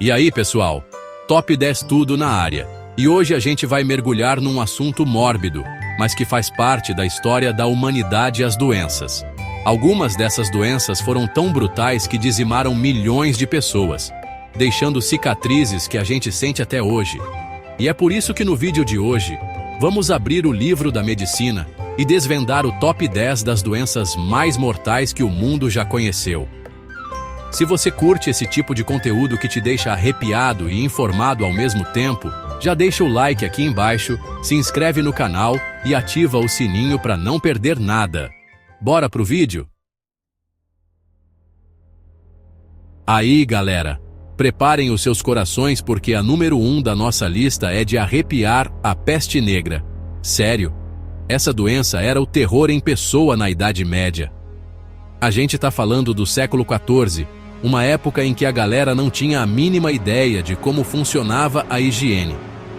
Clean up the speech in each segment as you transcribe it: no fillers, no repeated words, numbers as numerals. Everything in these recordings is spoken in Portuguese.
E aí, pessoal? Top 10 tudo na área. E hoje a gente vai mergulhar num assunto mórbido, mas que faz parte da história da humanidade: as doenças. Algumas dessas doenças foram tão brutais que dizimaram milhões de pessoas, deixando cicatrizes que a gente sente até hoje. E é por isso que no vídeo de hoje, vamos abrir o livro da medicina e desvendar o top 10 das doenças mais mortais que o mundo já conheceu. Se você curte esse tipo de conteúdo que te deixa arrepiado e informado ao mesmo tempo, já deixa o like aqui embaixo, se inscreve no canal e ativa o sininho para não perder nada. Bora pro vídeo? Aí, galera, preparem os seus corações porque a número 1 da nossa lista é de arrepiar: a peste negra. Sério, essa doença era o terror em pessoa na Idade Média. A gente tá falando do século XIV, uma época em que a galera não tinha a mínima ideia de como funcionava a higiene.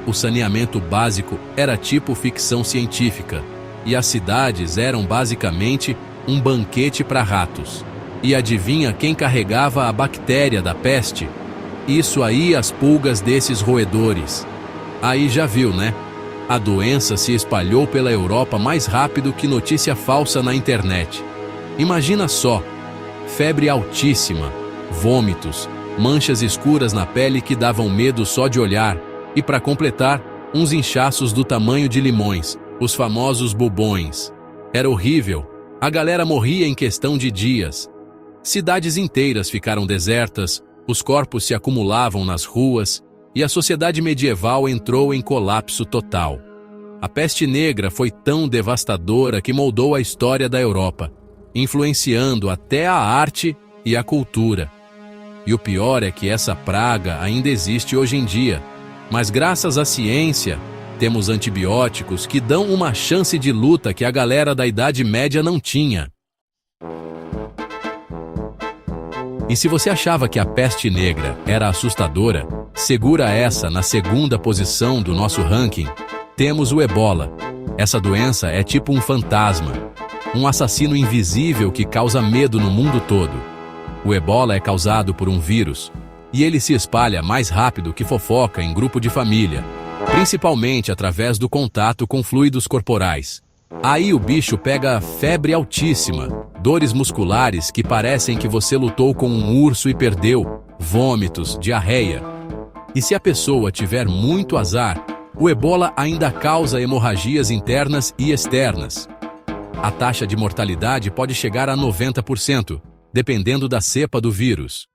O saneamento básico era tipo ficção científica, e as cidades eram basicamente um banquete para ratos. E adivinha quem carregava a bactéria da peste? Isso aí, as pulgas desses roedores. Aí já viu, né? A doença se espalhou pela Europa mais rápido que notícia falsa na internet. Imagina só: febre altíssima, vômitos, manchas escuras na pele que davam medo só de olhar, e para completar, uns inchaços do tamanho de limões, os famosos bubões. Era horrível, a galera morria em questão de dias. Cidades inteiras ficaram desertas, os corpos se acumulavam nas ruas, e a sociedade medieval entrou em colapso total. A peste negra foi tão devastadora que moldou a história da Europa, influenciando até a arte e a cultura. E o pior é que essa praga ainda existe hoje em dia, mas graças à ciência, temos antibióticos que dão uma chance de luta que a galera da Idade Média não tinha. E se você achava que a peste negra era assustadora, segura essa na segunda posição do nosso ranking. Temos o Ebola. Essa doença é tipo um fantasma, um assassino invisível que causa medo no mundo todo. O Ebola é causado por um vírus, e ele se espalha mais rápido que fofoca em grupo de família, principalmente através do contato com fluidos corporais. Aí o bicho pega febre altíssima, dores musculares que parecem que você lutou com um urso e perdeu, vômitos, diarreia. E se a pessoa tiver muito azar, o Ebola ainda causa hemorragias internas e externas. A taxa de mortalidade pode chegar a 90%, dependendo da cepa do vírus.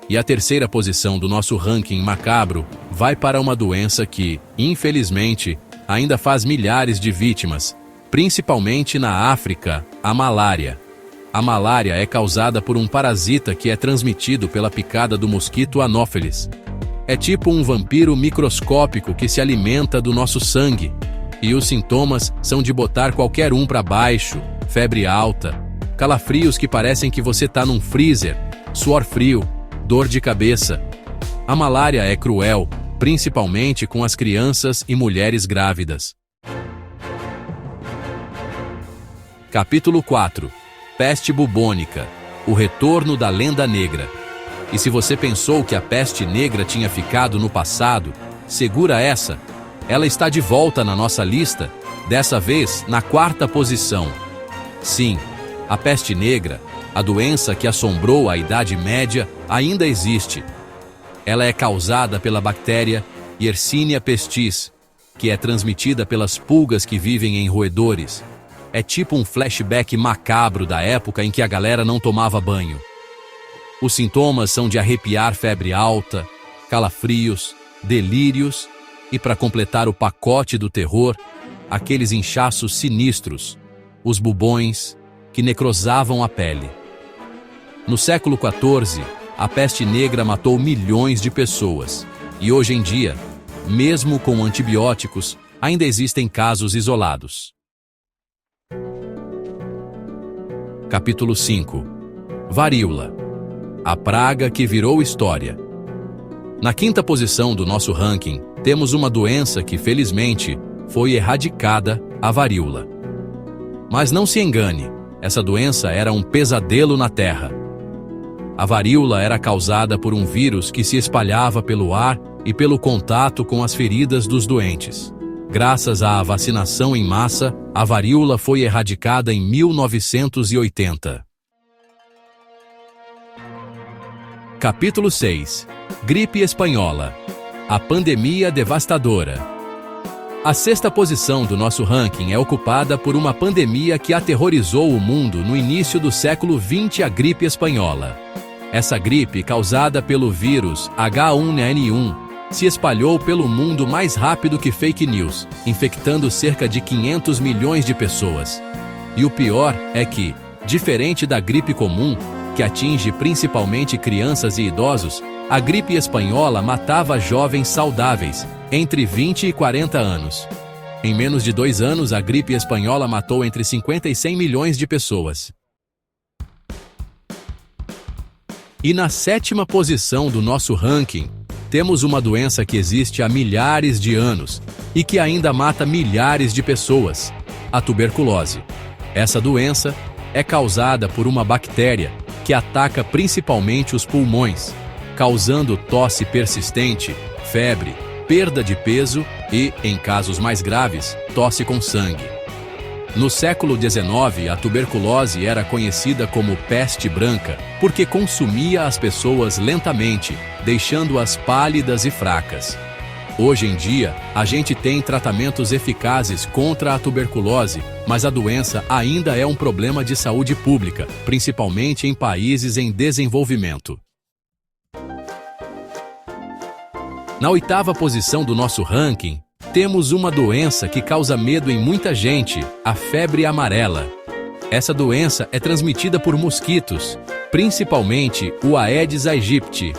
E a terceira posição do nosso ranking macabro vai para uma doença que, infelizmente, ainda faz milhares de vítimas, principalmente na África: a malária. A malária é causada por um parasita que é transmitido pela picada do mosquito Anopheles. É tipo um vampiro microscópico que se alimenta do nosso sangue. E os sintomas são de botar qualquer um para baixo: febre alta, calafrios que parecem que você tá num freezer, suor frio, dor de cabeça. A malária é cruel, principalmente com as crianças e mulheres grávidas. Capítulo 4. Peste bubônica. O retorno da lenda negra. E se você pensou que a peste negra tinha ficado no passado, segura essa. Ela está de volta na nossa lista, dessa vez na 4ª posição. Sim, a peste negra, a doença que assombrou a Idade Média, ainda existe. Ela é causada pela bactéria Yersinia pestis, que é transmitida pelas pulgas que vivem em roedores. É tipo um flashback macabro da época em que a galera não tomava banho. Os sintomas são de arrepiar, febre alta, calafrios, delírios e, para completar o pacote do terror, aqueles inchaços sinistros, os bubões, que necrosavam a pele. No século XIV, a peste negra matou milhões de pessoas. E hoje em dia, mesmo com antibióticos, ainda existem casos isolados. Capítulo 5. Varíola. A praga que virou história. Na 5ª posição do nosso ranking, temos uma doença que, felizmente, foi erradicada: a varíola. Mas não se engane, essa doença era um pesadelo na Terra. A varíola era causada por um vírus que se espalhava pelo ar e pelo contato com as feridas dos doentes. Graças à vacinação em massa, a varíola foi erradicada em 1980. Capítulo 6. Gripe espanhola. A pandemia devastadora. A sexta posição do nosso ranking é ocupada por uma pandemia que aterrorizou o mundo no início do século XX, a gripe espanhola. Essa gripe, causada pelo vírus H1N1, se espalhou pelo mundo mais rápido que fake news, infectando cerca de 500 milhões de pessoas. E o pior é que, diferente da gripe comum, que atinge principalmente crianças e idosos, a gripe espanhola matava jovens saudáveis, entre 20 e 40 anos. Em menos de 2 anos, a gripe espanhola matou entre 50 e 100 milhões de pessoas. E na sétima posição do nosso ranking, temos uma doença que existe há milhares de anos e que ainda mata milhares de pessoas: a tuberculose. Essa doença é causada por uma bactéria que ataca principalmente os pulmões, causando tosse persistente, febre, perda de peso e, em casos mais graves, tosse com sangue. No século XIX, a tuberculose era conhecida como peste branca porque consumia as pessoas lentamente, deixando-as pálidas e fracas. Hoje em dia, a gente tem tratamentos eficazes contra a tuberculose, mas a doença ainda é um problema de saúde pública, principalmente em países em desenvolvimento. Na oitava posição do nosso ranking, temos uma doença que causa medo em muita gente: a febre amarela. Essa doença é transmitida por mosquitos, principalmente o Aedes aegypti,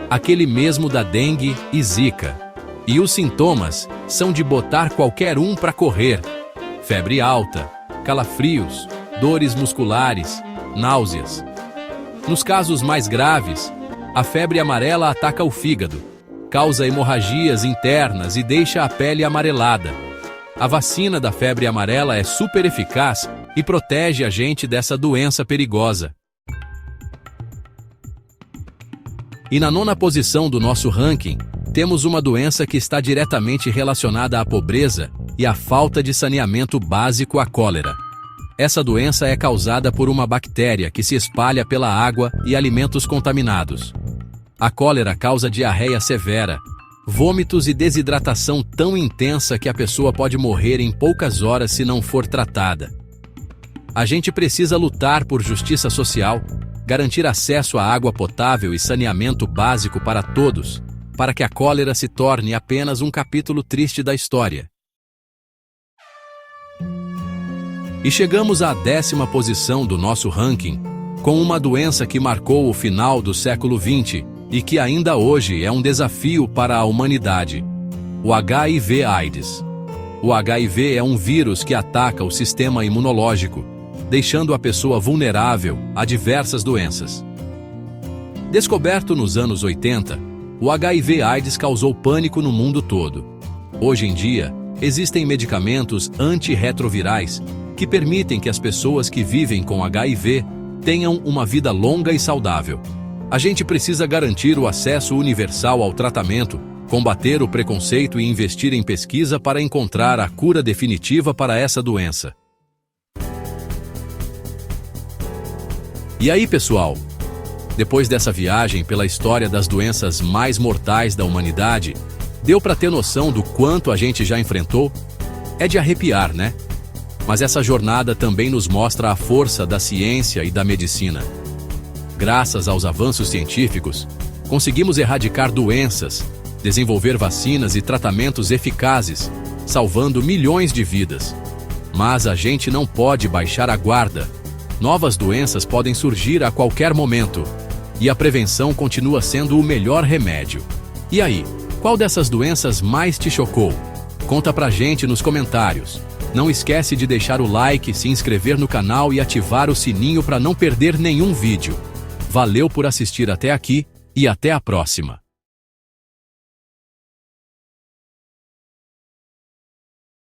aquele mesmo da dengue e zika. E os sintomas são de botar qualquer um para correr: febre alta, calafrios, dores musculares, náuseas. Nos casos mais graves, a febre amarela ataca o fígado, causa hemorragias internas e deixa a pele amarelada. A vacina da febre amarela é super eficaz e protege a gente dessa doença perigosa. E na nona posição do nosso ranking, temos uma doença que está diretamente relacionada à pobreza e à falta de saneamento básico: a cólera. Essa doença é causada por uma bactéria que se espalha pela água e alimentos contaminados. A cólera causa diarreia severa, vômitos e desidratação tão intensa que a pessoa pode morrer em poucas horas se não for tratada. A gente precisa lutar por justiça social, garantir acesso à água potável e saneamento básico para todos, para que a cólera se torne apenas um capítulo triste da história. E chegamos à 10ª posição do nosso ranking, com uma doença que marcou o final do século XX e que ainda hoje é um desafio para a humanidade: o HIV/AIDS. O HIV é um vírus que ataca o sistema imunológico, deixando a pessoa vulnerável a diversas doenças. Descoberto nos anos 80, o HIV/AIDS causou pânico no mundo todo. Hoje em dia, existem medicamentos antirretrovirais que permitem que as pessoas que vivem com HIV tenham uma vida longa e saudável. A gente precisa garantir o acesso universal ao tratamento, combater o preconceito e investir em pesquisa para encontrar a cura definitiva para essa doença. E aí, pessoal? Depois dessa viagem pela história das doenças mais mortais da humanidade, deu para ter noção do quanto a gente já enfrentou? É de arrepiar, né? Mas essa jornada também nos mostra a força da ciência e da medicina. Graças aos avanços científicos, conseguimos erradicar doenças, desenvolver vacinas e tratamentos eficazes, salvando milhões de vidas. Mas a gente não pode baixar a guarda. Novas doenças podem surgir a qualquer momento, e a prevenção continua sendo o melhor remédio. E aí, qual dessas doenças mais te chocou? Conta pra gente nos comentários. Não esquece de deixar o like, se inscrever no canal e ativar o sininho para não perder nenhum vídeo. Valeu por assistir até aqui e até a próxima!